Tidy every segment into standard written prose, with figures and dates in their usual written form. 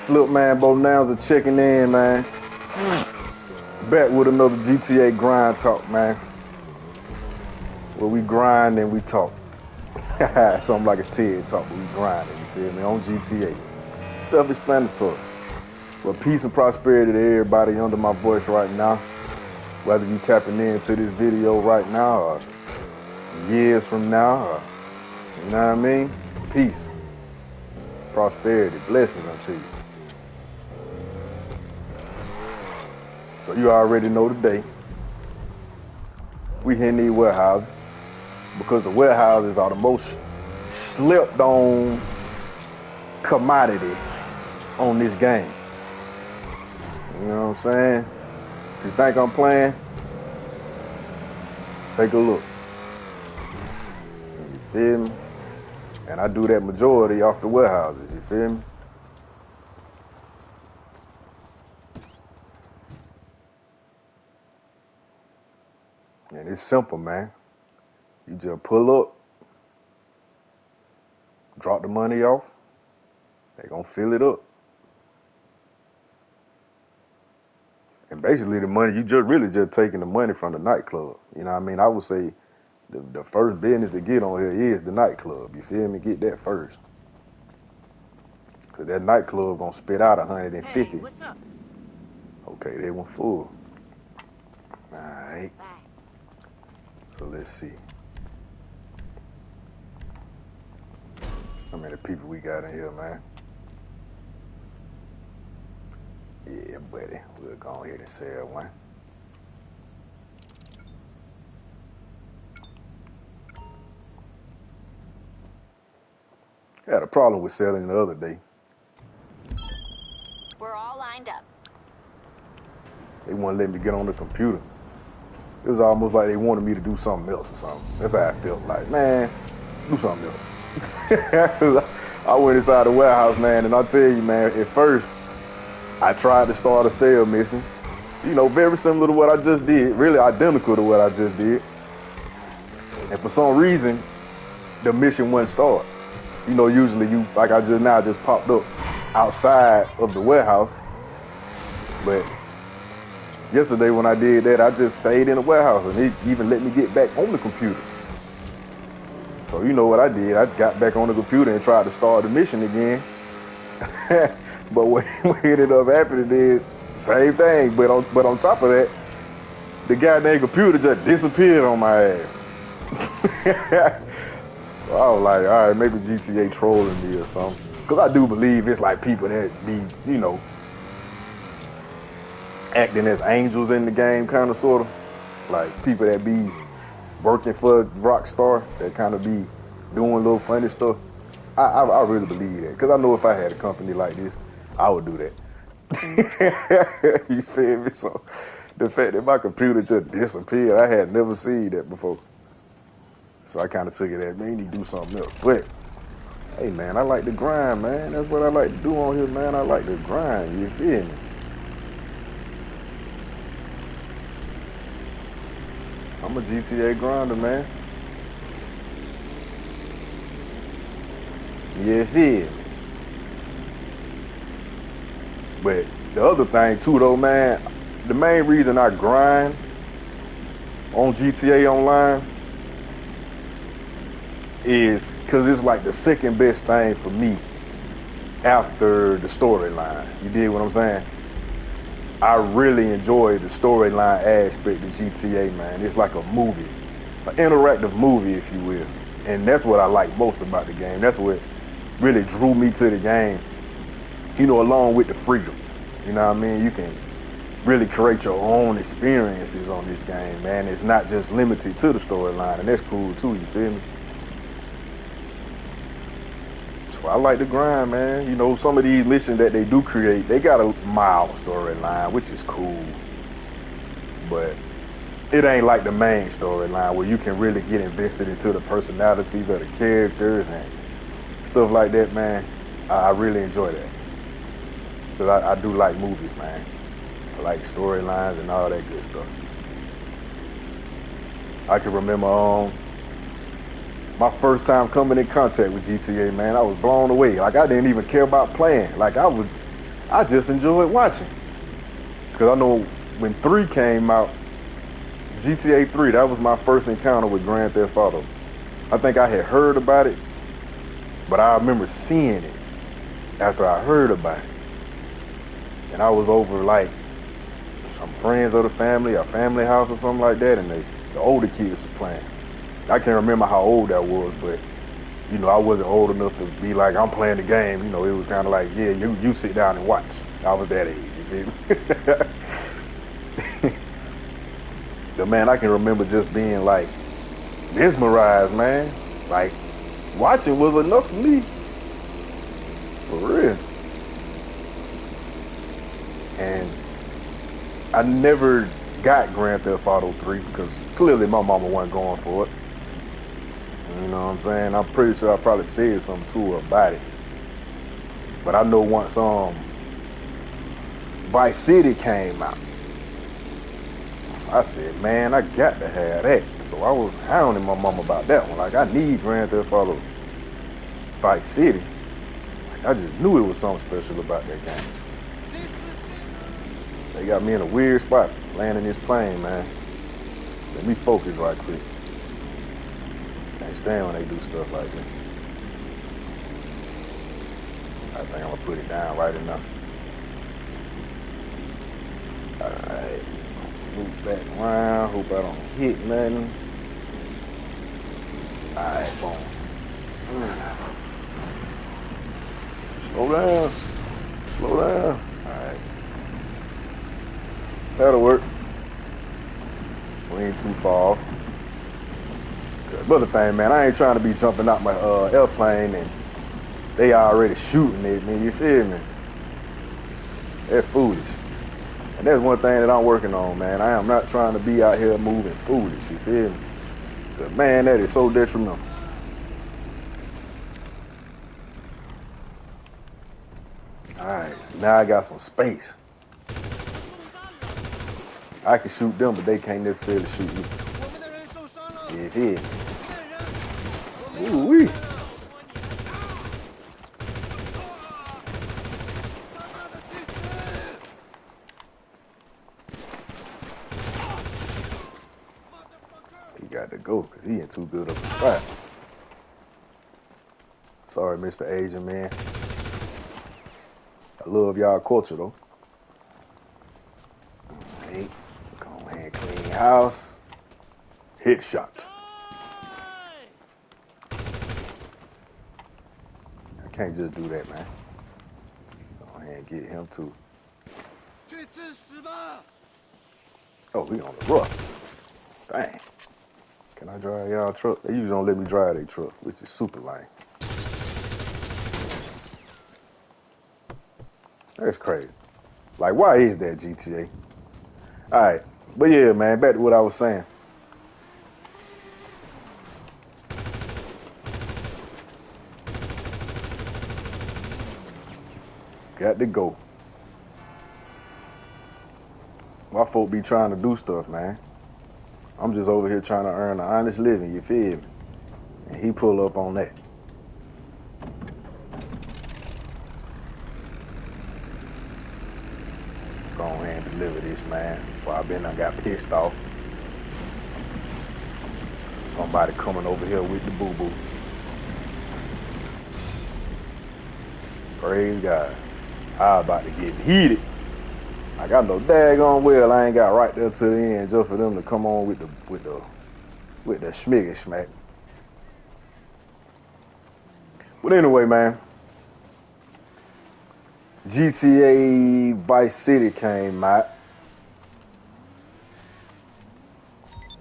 Flipman Bonanza checking in, man. Back with another GTA grind talk, man. Where we grind and we talk. Something like a TED talk, but we grinding, you feel me? On GTA. Self-explanatory. But peace and prosperity to everybody under my voice right now. Whether you tapping into this video right now or some years from now, or, you know what I mean? Peace, prosperity, blessings unto you. So you already know today, we in these warehouses because the warehouses are the most slept on commodity on this game. You know what I'm saying? If you think I'm playing, take a look. You feel me? And I do that majority off the warehouses, you feel me? And it's simple, man. You just pull up, drop the money off, they gonna fill it up. And basically the money, you just really just taking the money from the nightclub. You know what I mean? I would say the first business to get on here is the nightclub. You feel me? Get that first. Cause that nightclub gonna spit out 150. Hey, what's up? Okay, they went full. All right. Bye. So let's see. How many people we got in here, man? Yeah, buddy. We'll go ahead and sell one. I had a problem with selling the other day. We're all lined up. They wouldn't let me get on the computer. It was almost like they wanted me to do something else or something. That's how I felt. Like, man, do something else. I went inside the warehouse, man, and I'll tell you, man, at first, I tried to start a sale mission. You know, very similar to what I just did. Really identical to what I just did. And for some reason, the mission wouldn't start. You know, usually you, like I just now, just popped up outside of the warehouse. But yesterday when I did that, I just stayed in the warehouse and it even let me get back on the computer. So you know what I did? I got back on the computer and tried to start the mission again. But what ended up happening is same thing. But on top of that, the goddamn computer just disappeared on my ass. So I was like, all right, maybe GTA trolling me or something. Because I do believe it's like people that be, you know, acting as angels in the game, kind of, sort of. Like people that be working for Rockstar, that kind of be doing little funny stuff. I really believe that. Because I know if I had a company like this, I would do that. You feel me? So the fact that my computer just disappeared, I had never seen that before. So I kind of took it as, man, you need to do something else. But, hey, man, I like to grind, man. That's what I like to do on here, man. I like to grind, you feel me? I'm a GTA grinder, man. You feel me? But the other thing, too, though, man, the main reason I grind on GTA Online is because it's like the second best thing for me after the storyline. You dig what I'm saying? I really enjoy the storyline aspect of GTA, man. It's like a movie, an interactive movie, if you will. And that's what I like most about the game. That's what really drew me to the game, you know, along with the freedom. You know what I mean? You can really create your own experiences on this game, man. It's not just limited to the storyline, and that's cool too, you feel me? So I like to grind, man. You know, some of these missions that they do create, they got a mild storyline, which is cool. But it ain't like the main storyline where you can really get invested into the personalities of the characters and stuff like that, man. I really enjoy that. Because I do like movies, man. I like storylines and all that good stuff. I can remember my first time coming in contact with GTA, man. I was blown away. Like, I didn't even care about playing. Like, I was I just enjoyed watching. Because I know when 3 came out, GTA 3, that was my first encounter with Grand Theft Auto. I think I had heard about it, but I remember seeing it after I heard about it. And I was over like some friends of the family, a family house or something like that, and the older kids was playing. I can't remember how old that was, but you know, I wasn't old enough to be like, I'm playing the game. You know, it was kind of like, yeah, you sit down and watch. I was that age, you feel me? But man, I can remember just being like mesmerized, man. Like watching was enough for me. For real. And I never got Grand Theft Auto 3 because clearly my mama wasn't going for it. You know what I'm saying? I'm pretty sure I probably said something to her about it. But I know once Vice City came out, I said, man, I got to have that. So I was hounding my mama about that one. Like, I need Grand Theft Auto Vice City. Like, I just knew it was something special about that game. They got me in a weird spot landing this plane, man. Let me focus right quick. Can't stand when they do stuff like that. I think I'm gonna put it down right enough. Alright. Move back around. Hope I don't hit nothing. Alright, boom. Slow down. Slow down. Alright. That'll work. We ain't too far off. Another thing, man, I ain't trying to be jumping out my airplane and they already shooting at me, you feel me? They're foolish. And that's one thing that I'm working on, man. I am not trying to be out here moving foolish, you feel me? But man, that is so detrimental. Alright, so now I got some space. I can shoot them, but they can't necessarily shoot me. You feel me? Ooh-wee. He got to go because he ain't too good of a spot. Sorry, Mr. Asian man. I love y'all culture though. Alright, go ahead and clean house. Hit shot. I can't just do that, man. Go ahead and get him too. Oh, we on the rough. Dang. Can I drive y'all truck? They usually don't let me drive their truck, which is super lame. That's crazy. Like, why is that, GTA? All right. But yeah, man, back to what I was saying. Got to go. My folk be trying to do stuff, man. I'm just over here trying to earn an honest living, you feel me? And he pull up on that. Go ahead and deliver this, man. Before I got pissed off. Somebody coming over here with the boo-boo. Praise God. I about to get heated. I got no daggone well I ain't got right there to the end just for them to come on with the schmiggy smack. But anyway, man. GTA Vice City came out.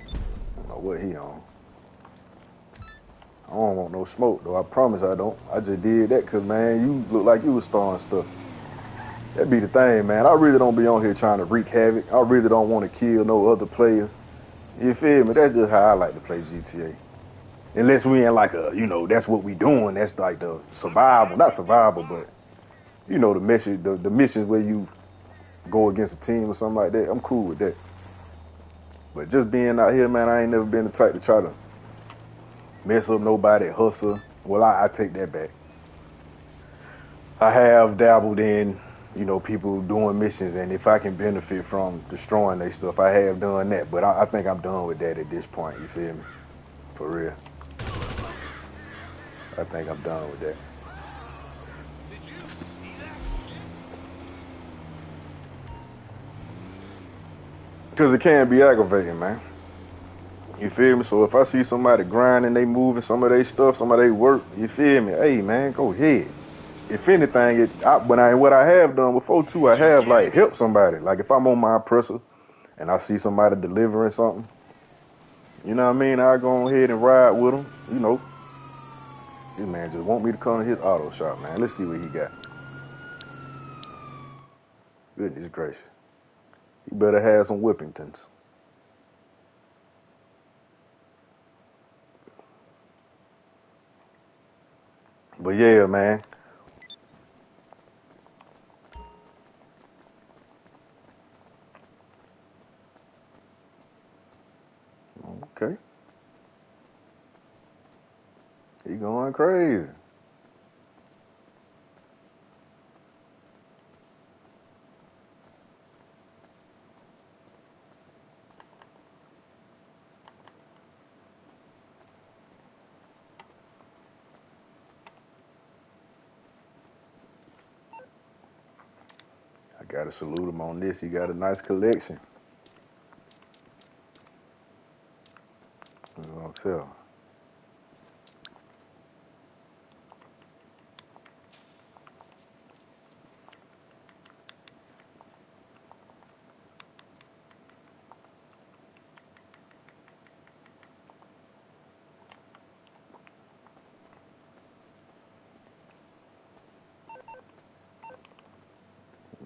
I don't know what he on. I don't want no smoke though. I promise I don't. I just did that because, man, you look like you was starting stuff. That be the thing, man. I really don't be on here trying to wreak havoc. I really don't want to kill no other players. You feel me? That's just how I like to play GTA. Unless we in like a, you know, that's what we doing. That's like the survival, not survival, but you know, the mission, the missions where you go against a team or something like that. I'm cool with that. But just being out here, man, I ain't never been the type to try to mess up nobody, hustle. Well, I take that back. I have dabbled in, you know, people doing missions, and if I can benefit from destroying their stuff, I have done that. But I think I'm done with that at this point. You feel me? For real. I think I'm done with that. Because it can be aggravating, man. You feel me? So if I see somebody grinding, they moving some of their stuff, some of their work, you feel me? Hey, man, go ahead. If anything, what I have done before too, I have like helped somebody. Like if I'm on my oppressor and I see somebody delivering something, you know what I mean? I go ahead and ride with him. You know, this man just want me to come to his auto shop, man. Let's see what he got. Goodness gracious. He better have some Whippingtons. But yeah, man. Okay. He going crazy. I gotta salute him on this. He got a nice collection. You know what I'm saying?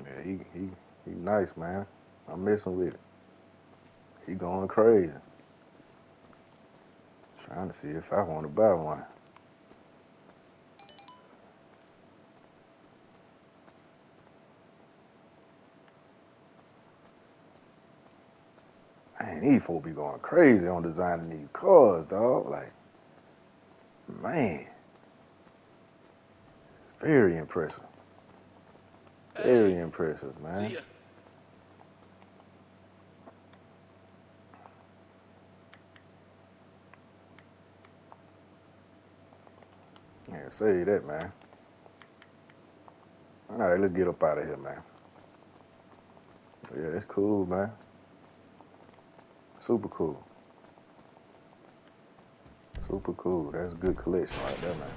Yeah, he nice, man. I'm messing with it. He going crazy. Trying to see if I want to buy one. Man, these folks be going crazy on designing these cars, dog. Like, man, very impressive. Very impressive, man. Yeah, say that, man. All right, let's get up out of here, man. Yeah, that's cool, man. Super cool. Super cool. That's a good collection right there, man.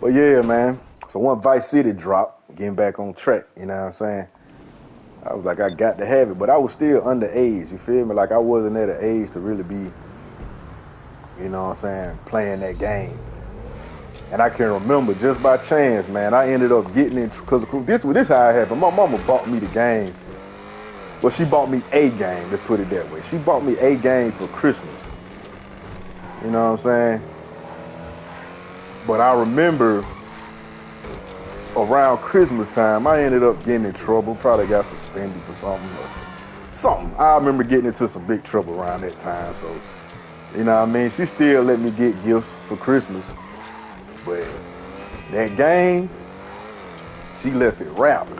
But yeah, man. So one Vice City dropped, getting back on track, you know what I'm saying? I was like, I got to have it, but I was still underage, you feel me? Like I wasn't at an age to really be, you know what I'm saying, playing that game. And I can remember just by chance, man, I ended up getting in, because this how it happened. My mama bought me the game. Well, she bought me a game, let's put it that way. She bought me a game for Christmas. You know what I'm saying? But I remember around Christmas time, I ended up getting in trouble. Probably got suspended for something. I remember getting into some big trouble around that time. So, you know what I mean? She still let me get gifts for Christmas. But that game, she left it wrapped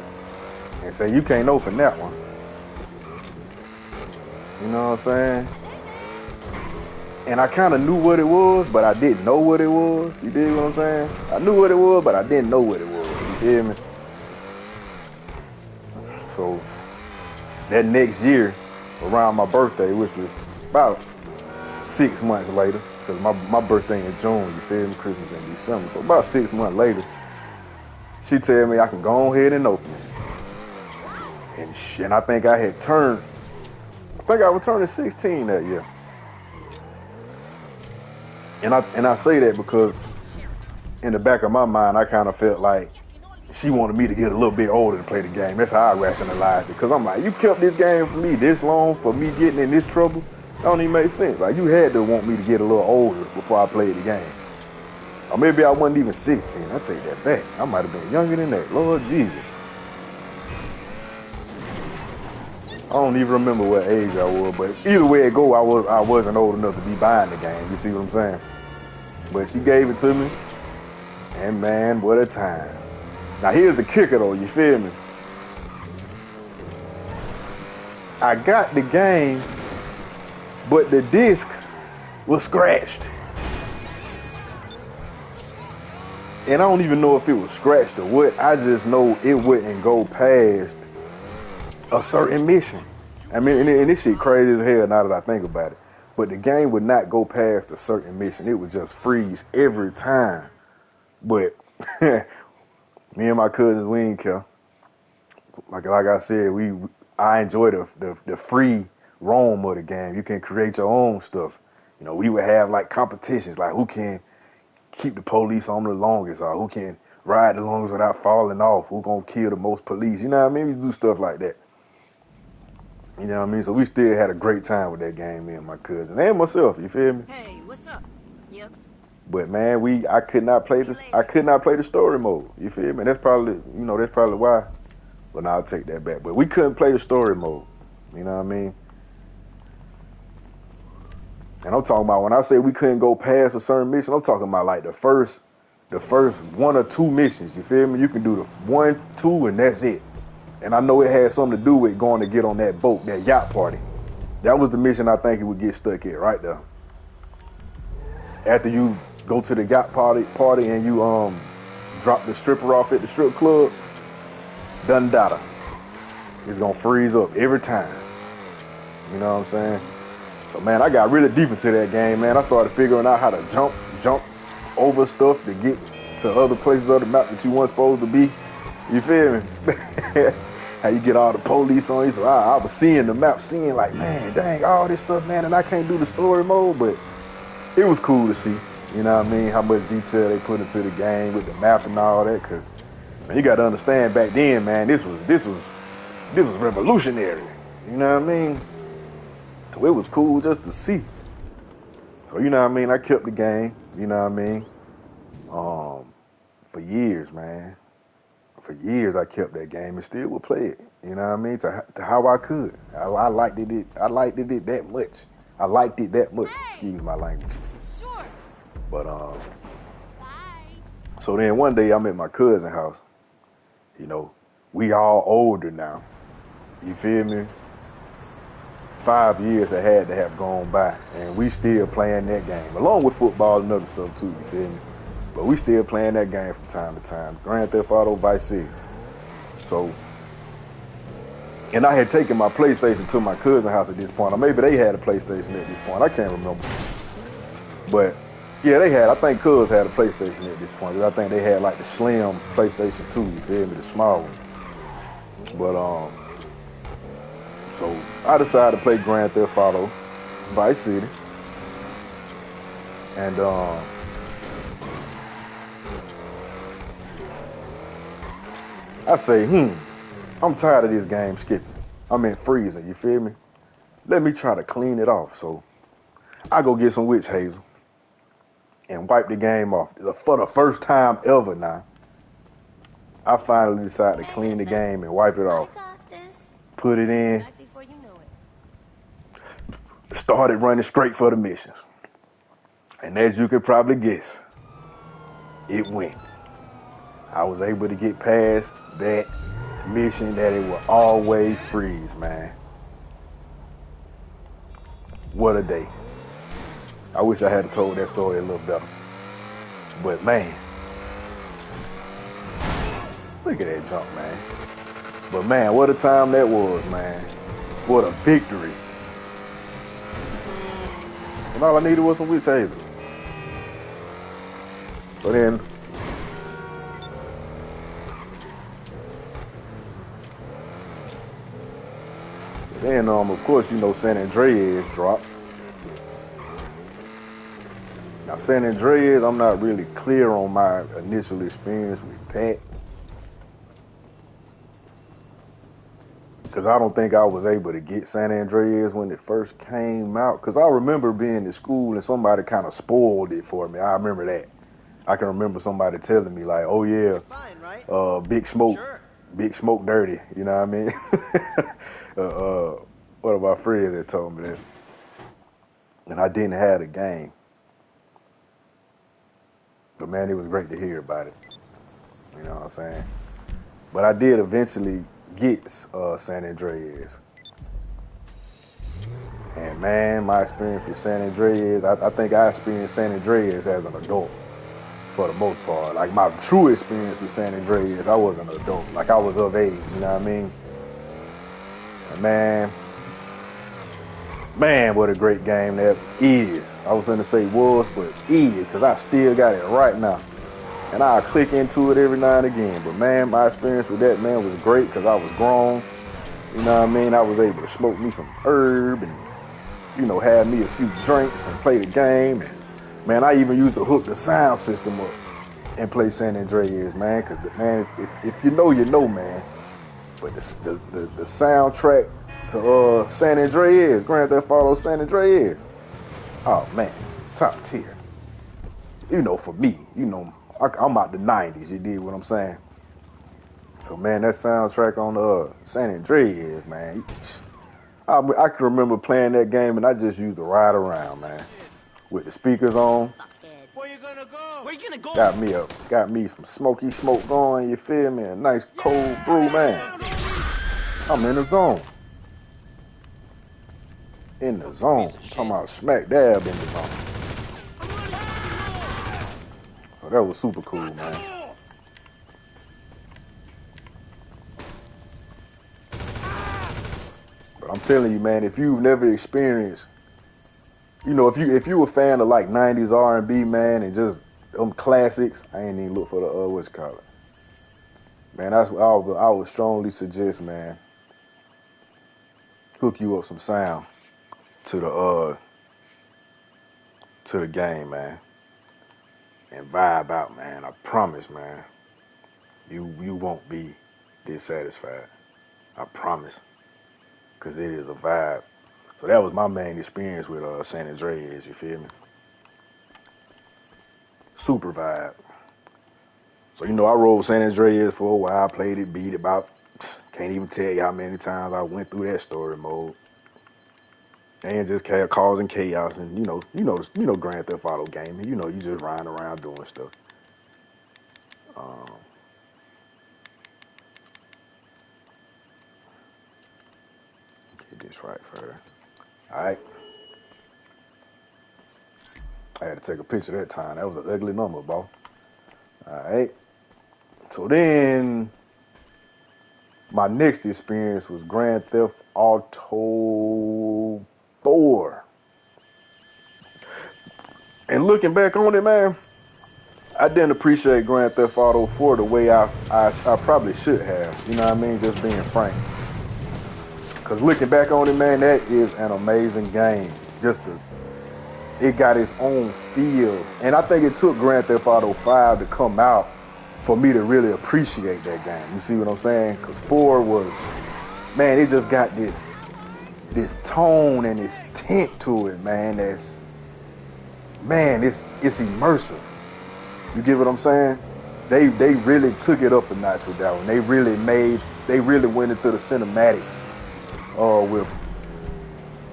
and said, you can't open that one. You know what I'm saying? And I kind of knew what it was, but I didn't know what it was. You dig what I'm saying? I knew what it was, but I didn't know what it was. You feel me? So that next year, around my birthday, which was about 6 months later, because my birthday in June, you feel me? Christmas in December. So about 6 months later, she tell me I can go ahead and open it. And I think I was turning 16 that year. And I say that because in the back of my mind, I kind of felt like she wanted me to get a little bit older to play the game. That's how I rationalized it. Because I'm like, you kept this game for me this long, for me getting in this trouble? That don't even make sense. Like, you had to want me to get a little older before I played the game. Or maybe I wasn't even 16. I take that back. I might have been younger than that. Lord Jesus. I don't even remember what age I was, but either way it go, I wasn't old enough to be buying the game. You see what I'm saying? But she gave it to me, and man, what a time. Now here's the kicker though, you feel me? I got the game, but the disc was scratched. And I don't even know if it was scratched or what. I just know it wouldn't go past a certain mission. I mean, and this shit crazy as hell now that I think about it. But the game would not go past a certain mission. It would just freeze every time. But me and my cousins, we ain't care. Like I said, I enjoy the free roam of the game. You can create your own stuff. You know, we would have like competitions, like who can keep the police on the longest, or who can ride the longest without falling off, who gonna kill the most police. You know what I mean? We do stuff like that. You know what I mean? So we still had a great time with that game, me and my cousin and myself. You feel me? Hey, what's up? Yep. But man, I could not play this. I could not play the story mode. You feel me? That's probably why. But now I'll take that back. But we couldn't play the story mode. You know what I mean? And I'm talking about when I say we couldn't go past a certain mission, I'm talking about like the first one or two missions. You feel me? You can do the 1, 2, and that's it. And I know it had something to do with going to get on that boat, that yacht party. That was the mission I think it would get stuck at right there. After you go to the yacht party and you drop the stripper off at the strip club, done data. It's gonna freeze up every time. You know what I'm saying? So man, I got really deep into that game, man. I started figuring out how to jump over stuff to get to other places of the map that you weren't supposed to be. You feel me? How you get all the police on you. So I was seeing the map, seeing like, man, dang, all this stuff, man, and I can't do the story mode, but it was cool to see. You know what I mean? How much detail they put into the game with the map and all that. Cause man, you got to understand back then, man, this was revolutionary. You know what I mean? So it was cool just to see. So you know what I mean? I kept the game. You know what I mean? For years, man. For years I kept that game and still would play it. You know what I mean? To how I could. I liked it. I liked it that much. I liked it that much. Excuse my language. Sure. But so then one day I'm at my cousin's house. You know, we all older now. You feel me? 5 years had to have gone by, and we still playing that game, along with football and other stuff too. You feel me? But we still playing that game from time to time. Grand Theft Auto Vice City. So, and I had taken my PlayStation to my cousin's house at this point, or maybe they had a PlayStation at this point. I can't remember. But yeah, they had. I think Cuz had a PlayStation at this point. I think they had like the slim PlayStation 2. You feel me? The small one. But so I decided to play Grand Theft Auto Vice City, and I say, I'm tired of this game skipping. I'm in freezing, you feel me? Let me try to clean it off. So I go get some witch hazel and wipe the game off. For the first time ever now, I finally decided to clean the game and wipe it off. Put it in. Started running straight for the missions. And as you could probably guess, it went. I was able to get past that mission that it will always freeze, man. What a day. I wish I had told that story a little better. But man, look at that jump, man. But man, what a time that was, man. What a victory. And all I needed was some witch hazel. So then, of course, you know, San Andreas dropped. Now, San Andreas, I'm not really clear on my initial experience with that, because I don't think I was able to get San Andreas when it first came out, because I remember being in school and somebody kind of spoiled it for me. I remember that. I can remember somebody telling me like, oh yeah, fine, right? Big Smoke, Sure. Big Smoke dirty, you know what I mean? One of my friends that told me that. And I didn't have the game. But man, it was great to hear about it. You know what I'm saying? But I did eventually get San Andreas. And man, my experience with San Andreas, I think I experienced San Andreas as an adult for the most part. Like my true experience with San Andreas, I was an adult. Like I was of age, you know what I mean? And man, what a great game that is. I was gonna say was, but is, because I still got it right now. And I click into it every now and again. But man, my experience with that, man, was great because I was grown. You know what I mean? I was able to smoke me some herb and, have me a few drinks and play the game. And man, I even used to hook the sound system up and play San Andreas, man. Because, man, if you know, man. But the soundtrack to San Andreas, Grand Theft Auto San Andreas, oh, man, top tier. For me, I'm out the 90s, you dig what I'm saying? So, man, that soundtrack on San Andreas, man, I can remember playing that game and I just used to ride around, man, with the speakers on. Where you gonna go? Where you gonna go? Got me some smoky smoke going, you feel me? A nice cold brew, man. I'm in the zone. In the zone. Talking about smack dab in the zone. Oh, that was super cool, man. But I'm telling you, man, if you've never experienced, if you a fan of like 90s R&B, man, and just them classics, I ain't even look for the what's it called. Man, that's what I would strongly suggest, man. Hook you up some sound to the game, man. And vibe out, man. I promise, man. You won't be dissatisfied. I promise. Cause it is a vibe. So that was my main experience with San Andreas, you feel me? Super vibe. So I rode San Andreas for a while, played it, beat about, can't even tell you how many times I went through that story mode. And just causing chaos and Grand Theft Auto gaming. You just riding around doing stuff. Um, get this right first. Alright. I had to take a picture that time. That was an ugly number, bro. Alright. So then my next experience was Grand Theft Auto 4. And looking back on it, man, I didn't appreciate Grand Theft Auto 4 the way I probably should have. You know what I mean? Just being frank. Because looking back on it, man, that is an amazing game. It got its own feel. And I think it took Grand Theft Auto 5 to come out for me to really appreciate that game. You see what I'm saying? Because 4 was, man, it just got this tone and this tint to it, man. It's immersive. You get what I'm saying? They really took it up a notch with that one. They really went into the cinematics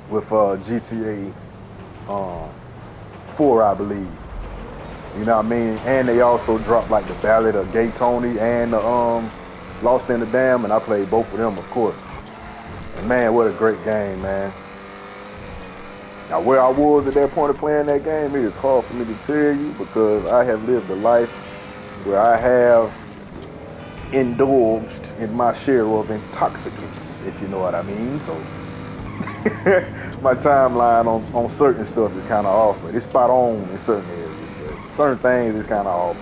with GTA 4, I believe. You know what I mean? And they also dropped like the Ballad of Gay Tony and Lost in the Dam, and I played both of them, of course. And man, what a great game, man. Now, where I was at that point of playing that game, it is hard for me to tell you because I have lived a life where I have indulged in my share of intoxicants, if you know what I mean. So my timeline on certain stuff is kind of off, but it's spot on in certain areas. But certain things is kind of off.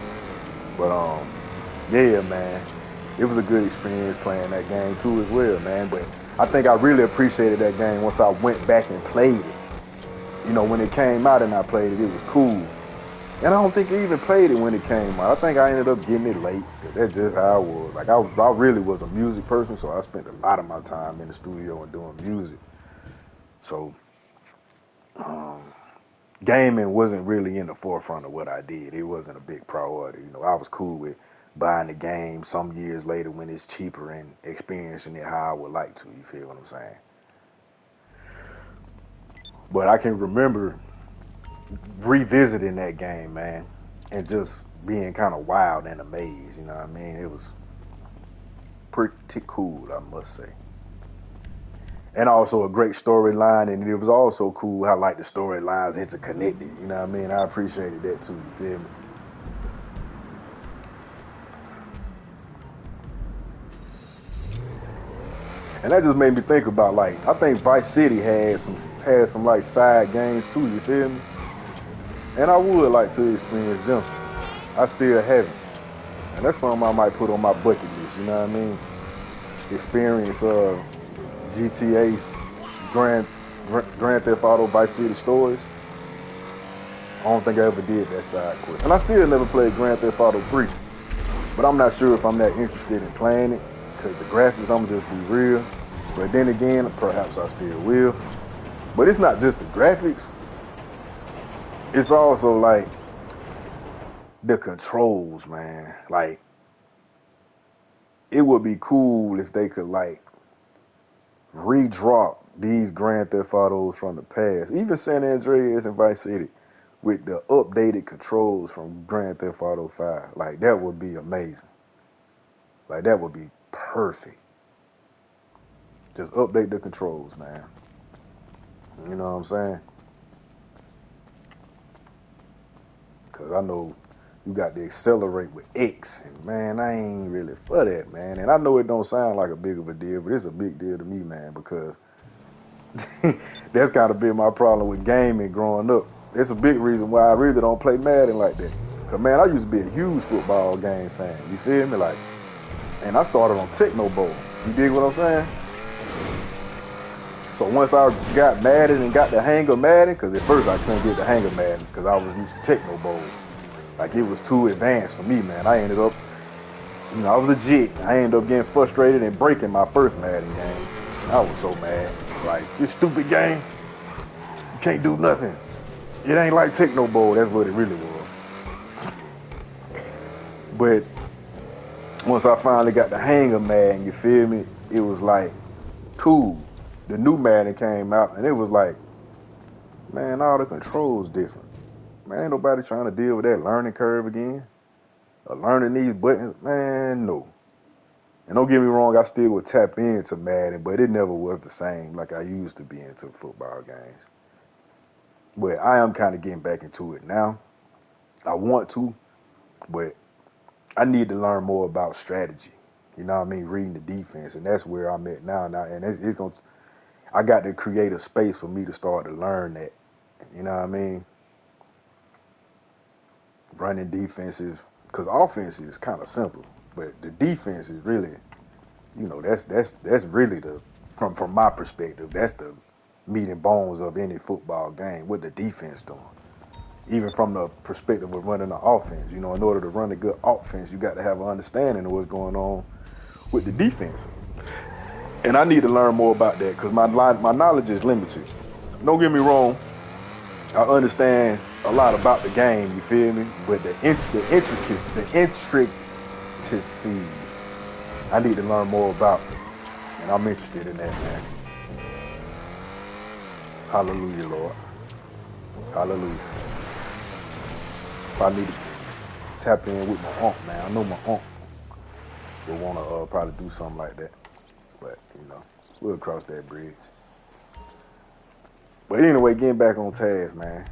But yeah, man, it was a good experience playing that game too as well, man. But I think I really appreciated that game once I went back and played it. When it came out and I played it, it was cool. And I don't think I even played it when it came out. I think I ended up getting it late. That's just how I was. Like, I really was a music person, so I spent a lot of my time in the studio and doing music. So, gaming wasn't really in the forefront of what I did. It wasn't a big priority. I was cool with buying the game some years later when it's cheaper and experiencing it how I would like to. You feel what I'm saying? But I can remember revisiting that game, man, and just being kind of wild and amazed. You know what I mean? It was pretty cool, I must say. And also a great storyline, and it was also cool how like the storylines interconnected. You know what I mean? I appreciated that too. You feel me? And that just made me think about like I think Vice City had some like side games too. You feel me? And I would like to experience them. I still haven't, and that's something I might put on my bucket list. You know what I mean? Experience GTA Grand Grand Theft Auto Vice City stories. I don't think I ever did that side quest, and I still never played Grand Theft Auto 3. But I'm not sure if I'm that interested in playing it because the graphics, I'm just be real. But then again, perhaps I still will. But it's not just the graphics. It's also like the controls, man. Like, it would be cool if they could like redrop these Grand Theft Autos from the past, even San Andreas and Vice City, with the updated controls from Grand Theft Auto 5. Like, that would be amazing. Like, that would be perfect. Just update the controls, man. You know what I'm saying? Because I know you got to accelerate with X. And, man, I ain't really for that, man. And I know it don't sound like a big of a deal, but it's a big deal to me, man, because that's kind of been my problem with gaming growing up. It's a big reason why I really don't play Madden like that. Because, man, I used to be a huge football game fan. You feel me? Like, and I started on Techno Bowl. You dig what I'm saying? So once I got Madden and got the hang of Madden, because at first I couldn't get the hang of Madden because I was used to Techno Bowl. Like, it was too advanced for me, man. I ended up, I was legit. I ended up getting frustrated and breaking my first Madden game. I was so mad. Like, this stupid game, you can't do nothing. It ain't like Techno Bowl. That's what it really was. But once I finally got the hang of Madden, you feel me? It was like, cool. The new Madden came out, and it was like, man, all the controls different. Man, ain't nobody trying to deal with that learning curve again. Or learning these buttons, man, no. And don't get me wrong, I still would tap into Madden, but it never was the same like I used to be into football games. But I am kind of getting back into it now. I want to, but I need to learn more about strategy. You know what I mean? Reading the defense, and that's where I'm at now. And it's gonna. I got to create a space for me to start to learn that. You know what I mean? Running defenses, because offense is kind of simple, but the defense is really, that's really the from my perspective, that's the meat and bones of any football game. What the defense doing, even from the perspective of running the offense. In order to run a good offense, you got to have an understanding of what's going on with the defense. And I need to learn more about that because my knowledge is limited. Don't get me wrong. I understand a lot about the game, you feel me? But the intricacies, I need to learn more about. And I'm interested in that, man. Hallelujah, Lord. Hallelujah. If I need to tap in with my aunt, man. I know my aunt will want to probably do something like that. But, we'll cross that bridge. But anyway, getting back on task, man.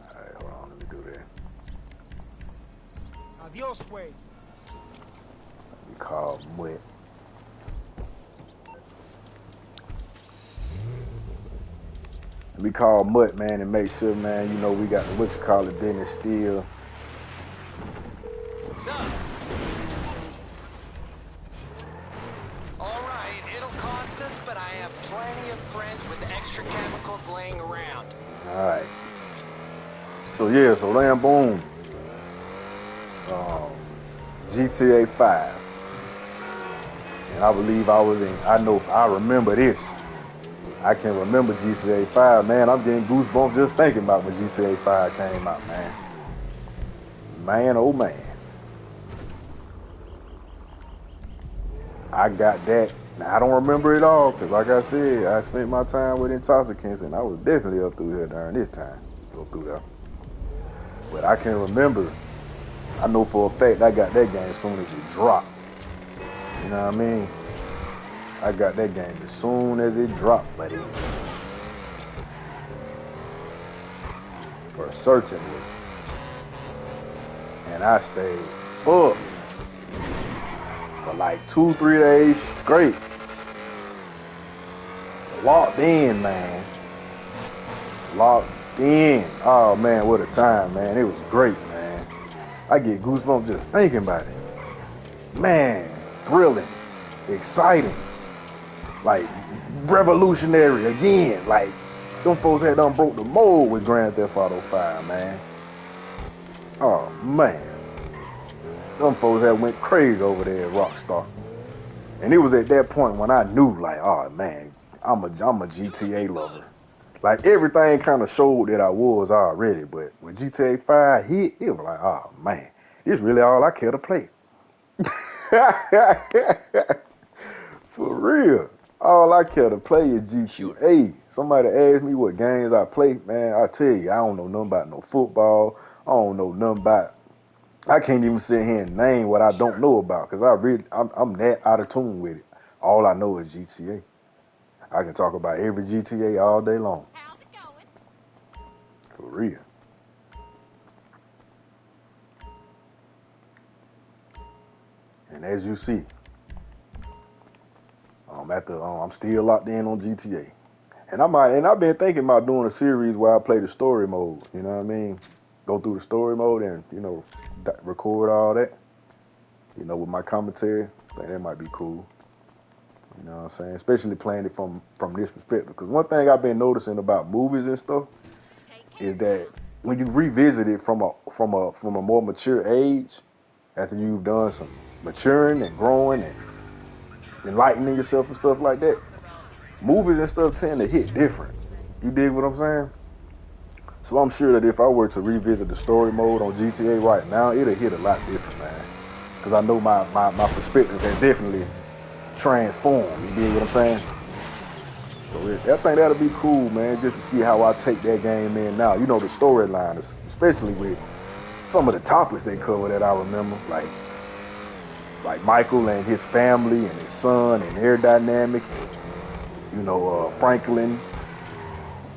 All right, hold on. Let me do that. Adios, way. We call Mutt. We call Mutt, man, and make sure, man, we got the business still. What's up? All right, it'll cost us, but I have plenty of friends with extra chemicals laying around. All right. So then boom. GTA 5. And I believe I remember this. I can remember GTA 5, man. I'm getting goosebumps just thinking about when GTA 5 came out, man. Man, oh man. I got that. Now, I don't remember it all because, like I said, I spent my time with intoxicants, and I was definitely up through here during this time. Go through there. But I can remember. I know for a fact I got that game as soon as it dropped. You know what I mean? I got that game as soon as it dropped, buddy. For certainly. And I stayed up for like 2-3 days straight. Locked in, man. Locked in. Oh man, what a time, man. It was great, man. I get goosebumps just thinking about it. Man, thrilling, exciting, like revolutionary again. Like them folks had done broke the mold with Grand Theft Auto 5, man. Oh man. Them folks had went crazy over there at Rockstar. And it was at that point when I knew, like, oh man, I'm a GTA lover. Like everything kind of showed that I was already, but when GTA 5 hit, it was like, oh man, this really all I care to play. For real. All I care to play is GTA. Somebody asked me what games I play, man, I tell you, I don't know nothing about no football. I don't know nothing about, I can't even sit here and name what I don't know about, because I'm that out of tune with it. All I know is GTA. I can talk about every GTA all day long. How's it going? For real. And as you see, I'm still locked in on GTA. And I've been thinking about doing a series where I play the story mode, you know what I mean? Go through the story mode and, record all that, with my commentary. I think that might be cool. You know what I'm saying? Especially playing it from this perspective. Because one thing I've been noticing about movies and stuff is that when you revisit it from a more mature age, after you've done some maturing and growing and enlightening yourself and stuff like that, movies and stuff tend to hit different. You dig what I'm saying? So I'm sure that if I were to revisit the story mode on GTA right now, it'll hit a lot different, man. Because I know my perspective has definitely transformed. You dig what I'm saying? So I think that'll be cool, man, just to see how I take that game in now. The storyline, especially with some of the topics they cover that I remember, like Michael and his family and his son and their dynamic, and, Franklin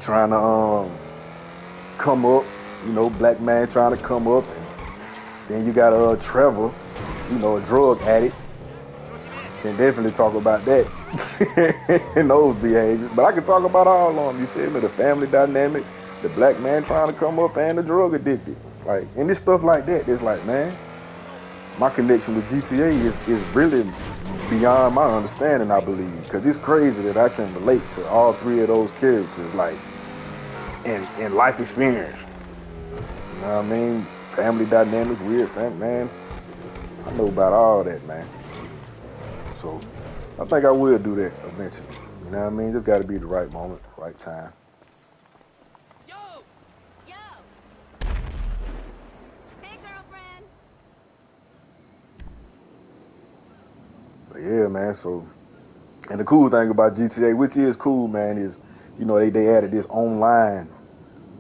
trying to come up, black man trying to come up, and then you got Trevor, a drug addict. Can definitely talk about that and those behaviors. But I can talk about all of them, you feel me? The family dynamic, the black man trying to come up, and the drug addicted. Like, and this stuff like that, it's like, man, my connection with GTA is really beyond my understanding, I believe. Because it's crazy that I can relate to all three of those characters, like, in life experience. You know what I mean? Family dynamics, weird family, man. I know about all that, man. So I think I will do that eventually. You know what I mean? Just got to be the right moment, right time. Yo! Hey, girlfriend. But yeah, man. So, and the cool thing about GTA, which is cool, man, is they added this online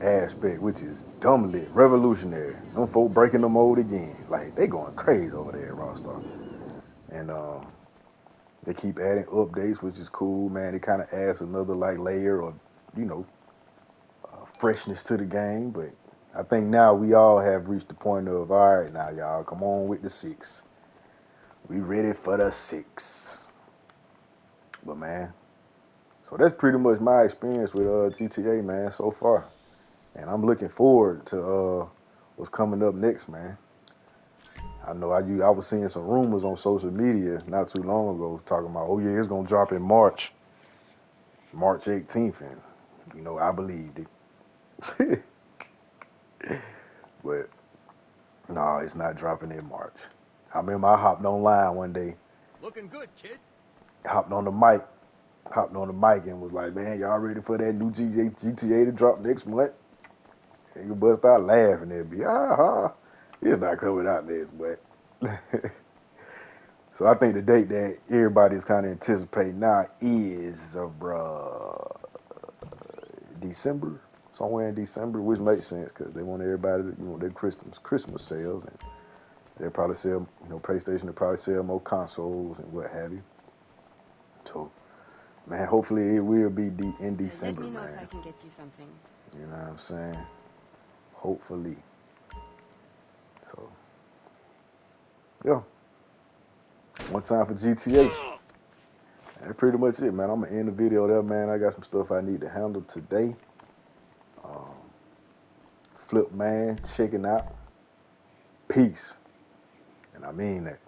aspect, which is dumb lit, revolutionary. Them folk breaking the mold again. Like, they going crazy over there at Rockstar. And they keep adding updates, which is cool, man. It kind of adds another layer of, freshness to the game. But I think now we all have reached the point of, all right, now y'all, come on with the 6. We ready for the 6. But man, so that's pretty much my experience with GTA, man, so far. And I'm looking forward to what's coming up next, man. I know I was seeing some rumors on social media not too long ago talking about, oh yeah, it's gonna drop in March 18th, and I believed it. But no, it's not dropping in March. I remember I hopped online one day. Looking good, kid. Hopped on the mic and was like, man, y'all ready for that new GTA to drop next month? And you bust out laughing and be, it's not coming out next month. So I think the date that everybody's kind of anticipating now is December, somewhere in December, which makes sense because they want everybody to, their Christmas sales, and they'll probably sell, PlayStation will probably sell more consoles and what have you. So, man, hopefully it will be in Let December, me know if I man. can get you something. You know what I'm saying? Hopefully. So, yeah. One time for GTA. That's pretty much it, man. I'm gonna end the video there, man. I got some stuff I need to handle today. Flip, man, checking out. Peace. And I mean that.